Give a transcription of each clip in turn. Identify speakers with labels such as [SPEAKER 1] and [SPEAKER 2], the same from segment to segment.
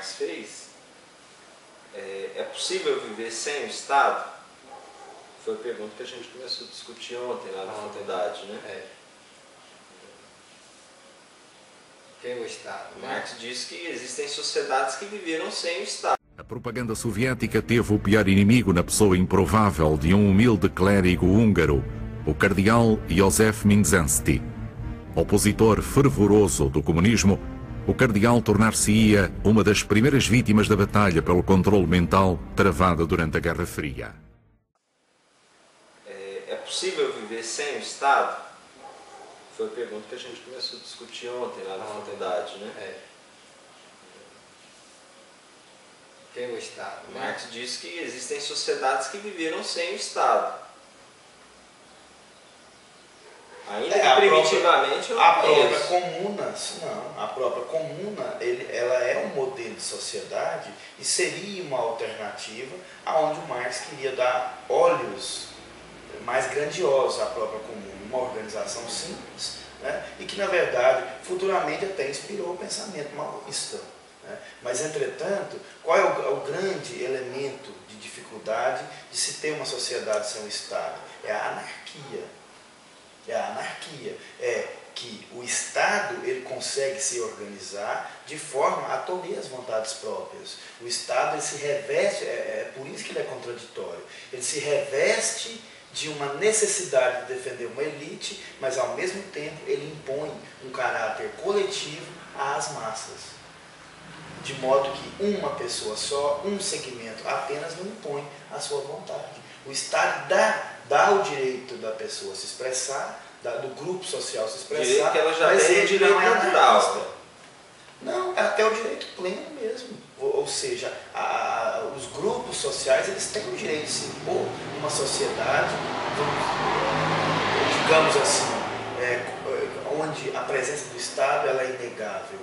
[SPEAKER 1] Marx fez, é possível viver sem o Estado? Foi a pergunta que a gente começou a discutir ontem lá na faculdade, né?
[SPEAKER 2] Que é o Estado, né?
[SPEAKER 1] Marx disse que existem sociedades que viveram sem o Estado.
[SPEAKER 3] A propaganda soviética teve o pior inimigo na pessoa improvável de um humilde clérigo húngaro, o cardeal Józef Mindszenty. Opositor fervoroso do comunismo, o cardeal tornar-se-ia uma das primeiras vítimas da batalha pelo controle mental travada durante a Guerra Fria.
[SPEAKER 1] É possível viver sem o Estado? Foi a pergunta que a gente começou a discutir ontem lá na faculdade, né?
[SPEAKER 2] Que é o Estado, né?
[SPEAKER 1] Marx disse que existem sociedades que viveram sem o Estado. Ainda que primitivamente
[SPEAKER 4] a própria comuna, não, a própria comuna, ela é um modelo de sociedade e seria uma alternativa aonde o Marx queria dar olhos mais grandiosos à própria comuna, uma organização simples, né, e que na verdade futuramente até inspirou o pensamento maoísta. Né? Mas entretanto, qual é o grande elemento de dificuldade de se ter uma sociedade sem o Estado? É a anarquia. É a anarquia, é que o Estado ele consegue se organizar de forma a tolher as vontades próprias. O Estado ele se reveste, é por isso que ele é contraditório, ele se reveste de uma necessidade de defender uma elite, mas ao mesmo tempo ele impõe um caráter coletivo às massas. De modo que uma pessoa só, um segmento apenas não impõe a sua vontade. O Estado dá o direito da pessoa se expressar, do grupo social se expressar,
[SPEAKER 1] direito que ela já
[SPEAKER 4] mas
[SPEAKER 1] tem
[SPEAKER 4] ele
[SPEAKER 1] direito
[SPEAKER 4] não é
[SPEAKER 1] natural.
[SPEAKER 4] Não, é até o direito pleno mesmo. Ou seja, os grupos sociais eles têm o direito de se impor numa sociedade, digamos assim, onde a presença do Estado ela é inegável.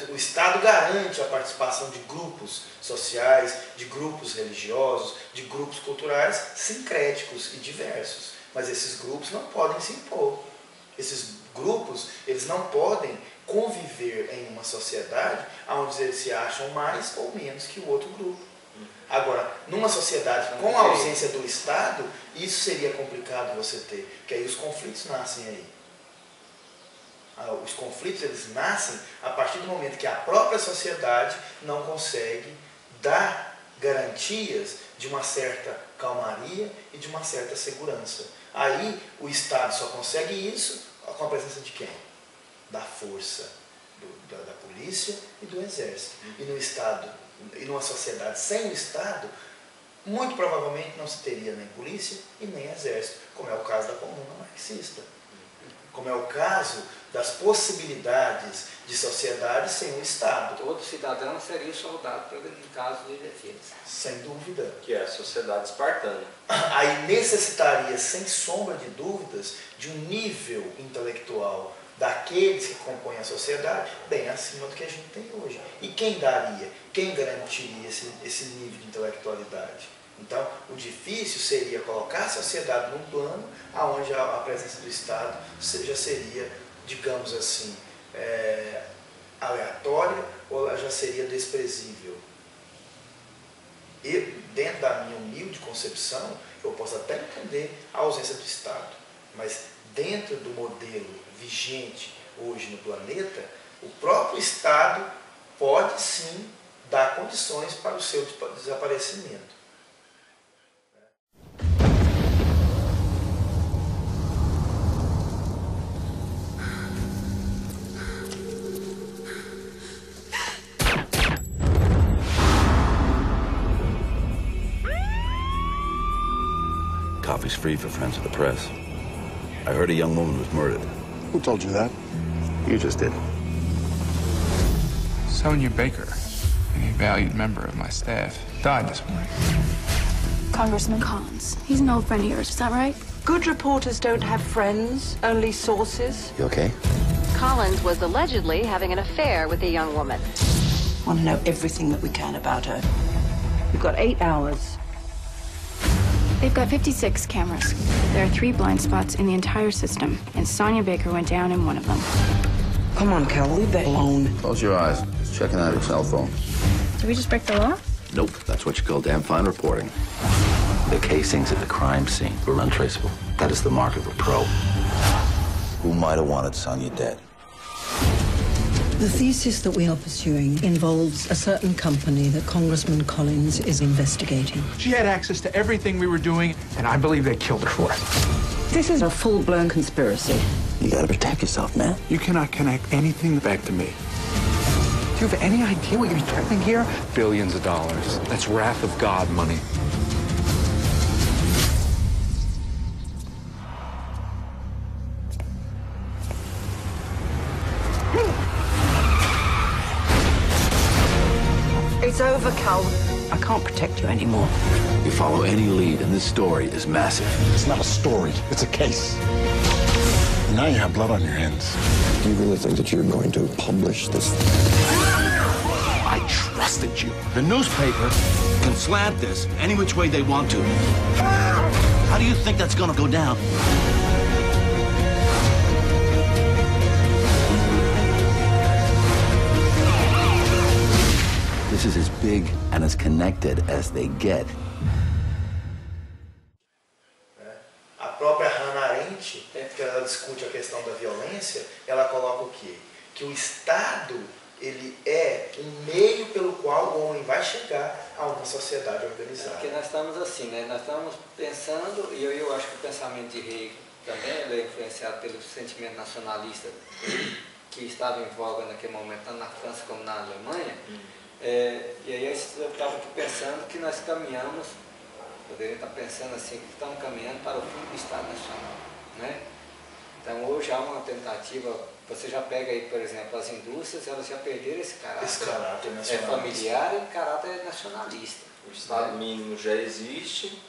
[SPEAKER 4] O Estado garante a participação de grupos sociais, de grupos religiosos, de grupos culturais sincréticos e diversos. Mas esses grupos não podem se impor. Esses grupos eles não podem conviver em uma sociedade onde eles se acham mais ou menos que o outro grupo. Agora, numa sociedade com a ausência do Estado, isso seria complicado você ter, porque aí os conflitos nascem aí. Os conflitos eles nascem a partir do momento que a própria sociedade não consegue dar garantias de uma certa calmaria e de uma certa segurança. Aí o Estado só consegue isso com a presença de quem? Da força, da polícia e do exército. E no Estado, e numa sociedade sem o Estado, muito provavelmente não se teria nem polícia e nem exército, como é o caso da comuna marxista. Como é o caso das possibilidades de sociedade sem o Estado.
[SPEAKER 2] Todo cidadão seria soldado em caso de defesa.
[SPEAKER 4] Sem dúvida.
[SPEAKER 1] Que é a sociedade espartana.
[SPEAKER 4] Aí necessitaria, sem sombra de dúvidas, de um nível intelectual daqueles que compõem a sociedade bem acima do que a gente tem hoje. E quem daria, quem garantiria esse nível de intelectualidade? Então, o difícil seria colocar a sociedade num plano onde a presença do Estado já seria, digamos assim, aleatória ou já seria desprezível. E, dentro da minha humilde concepção, eu posso até entender a ausência do Estado, mas dentro do modelo vigente hoje no planeta, o próprio Estado pode sim dar condições para o seu desaparecimento.
[SPEAKER 5] Coffee's free for friends of the press. I heard a young woman was murdered.
[SPEAKER 6] Who told you that?
[SPEAKER 5] You just did.
[SPEAKER 7] Sonia Baker, a valued member of my staff, died this morning.
[SPEAKER 8] Congressman Collins. He's an old friend of yours, is that right?
[SPEAKER 9] Good reporters don't have friends, only sources.
[SPEAKER 5] You okay?
[SPEAKER 10] Collins was allegedly having an affair with a young woman.
[SPEAKER 9] Want to know everything that we can about her. We've got 8 hours.
[SPEAKER 8] They've got 56 cameras. There are 3 blind spots in the entire system, and Sonia Baker went down in one of them.
[SPEAKER 9] Come on, Cal, leave that alone.
[SPEAKER 5] Close your eyes. Just checking out your cell phone.
[SPEAKER 8] Did we just break the law?
[SPEAKER 5] Nope, that's what you call damn fine reporting. The casings at the crime scene were untraceable. That is the mark of a pro. Who might have wanted Sonia dead?
[SPEAKER 9] The thesis that we are pursuing involves a certain company that Congressman Collins is investigating.
[SPEAKER 7] She had access to everything we were doing, and I believe they killed her for it.
[SPEAKER 9] This is a full-blown conspiracy.
[SPEAKER 5] You gotta protect yourself, man.
[SPEAKER 7] You cannot connect anything back to me. Do you have any idea what you're threatening here? Billions of dollars. That's wrath of God money.
[SPEAKER 9] It's over, Cal. I can't protect you anymore.
[SPEAKER 5] You follow any lead, and this story is massive.
[SPEAKER 6] It's not a story, it's a case. And now you have blood on your hands.
[SPEAKER 11] Do you really think that you're going to publish this?
[SPEAKER 5] I trusted you. The newspaper can slant this any which way they want to. How do you think that's gonna go down? This is as big and as connected as they get.
[SPEAKER 4] A própria Hannah Arendt, que ela discute a questão da violência, ela coloca o quê? Que o Estado, ele é um meio pelo qual o homem vai chegar a uma sociedade organizada.
[SPEAKER 2] Porque nós estamos assim, né? Nós estamos pensando, e eu acho que o pensamento de Hegel também ele é influenciado pelo sentimento nacionalista que estava em voga naquele momento, tanto na França como na Alemanha. E aí eu estava aqui pensando que nós caminhamos, poderia estar pensando assim, que estamos caminhando para o fim do Estado Nacional, né? Então hoje há uma tentativa, você já pega aí, por exemplo, as indústrias, elas já perderam esse caráter familiar e caráter nacionalista.
[SPEAKER 1] O Estado mínimo já existe,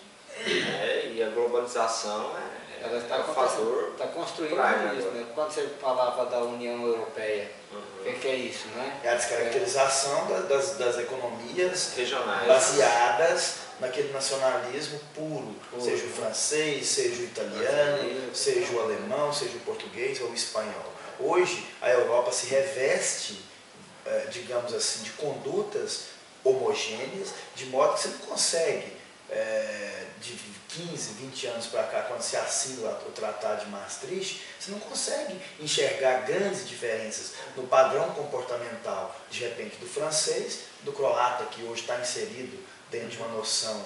[SPEAKER 1] né? E a globalização
[SPEAKER 2] ela está construindo isso, né? Quando você falava da União Europeia, o que é isso, né?
[SPEAKER 4] É a descaracterização das economias
[SPEAKER 1] regionais
[SPEAKER 4] baseadas naquele nacionalismo puro, seja o francês, seja o italiano, seja o alemão, seja o português ou o espanhol. Hoje a Europa se reveste, digamos assim, de condutas homogêneas, de modo que você não consegue, de 15, 20 anos para cá, quando se assina o Tratado de Maastricht, você não consegue enxergar grandes diferenças no padrão comportamental, de repente, do francês, do croata, que hoje está inserido dentro de uma noção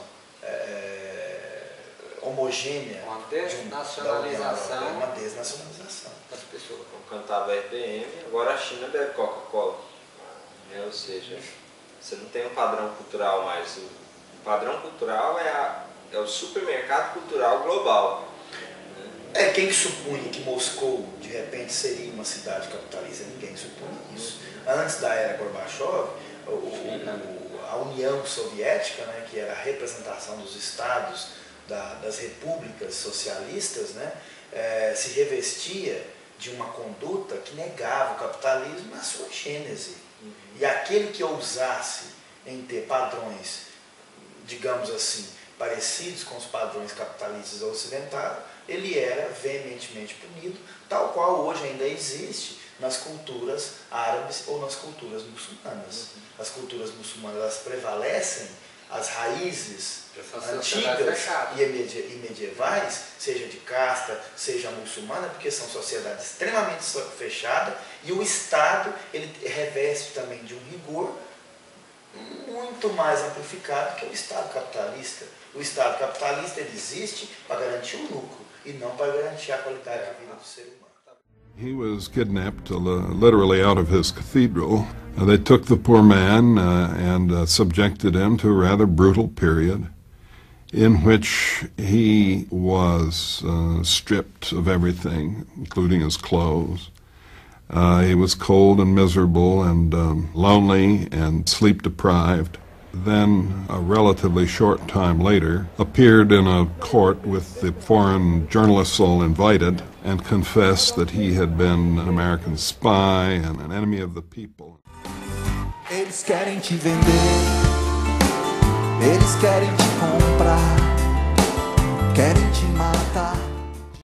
[SPEAKER 4] homogênea.
[SPEAKER 2] Uma desnacionalização.
[SPEAKER 4] Uma desnacionalização
[SPEAKER 2] das pessoas.
[SPEAKER 1] Como cantava RPM, agora a China bebe Coca-Cola. Ou seja, você não tem um padrão cultural mais. O padrão cultural é o supermercado cultural global.
[SPEAKER 4] Quem supunha que Moscou, de repente, seria uma cidade capitalista? Ninguém supunha isso. Antes da era Gorbachev, a União Soviética, né, que era a representação dos estados, das repúblicas socialistas, né, se revestia de uma conduta que negava o capitalismo na sua gênese. E aquele que ousasse em ter padrões, digamos assim, parecidos com os padrões capitalistas ocidentais, ele era veementemente punido, tal qual hoje ainda existe nas culturas árabes ou nas culturas muçulmanas. As culturas muçulmanas, elas prevalecem, as raízes antigas e medievais, seja de casta, seja muçulmana, porque são sociedades extremamente fechadas, e o Estado ele reveste também de um rigor muito mais amplificado que o Estado capitalista. O Estado capitalista ele existe para garantir o lucro e não para garantir a qualidade de vida do ser humano.
[SPEAKER 12] He was kidnapped literally out of his cathedral. They took the poor man and subjected him to a rather brutal period in which he was stripped of everything, including his clothes. He was cold and miserable and lonely and sleep-deprived. Then, a relatively short time later, appeared in a court with the foreign journalists all invited and confessed that he had been an American spy and an enemy of the people.
[SPEAKER 13] Eles querem te vender, eles querem te comprar, querem te matar.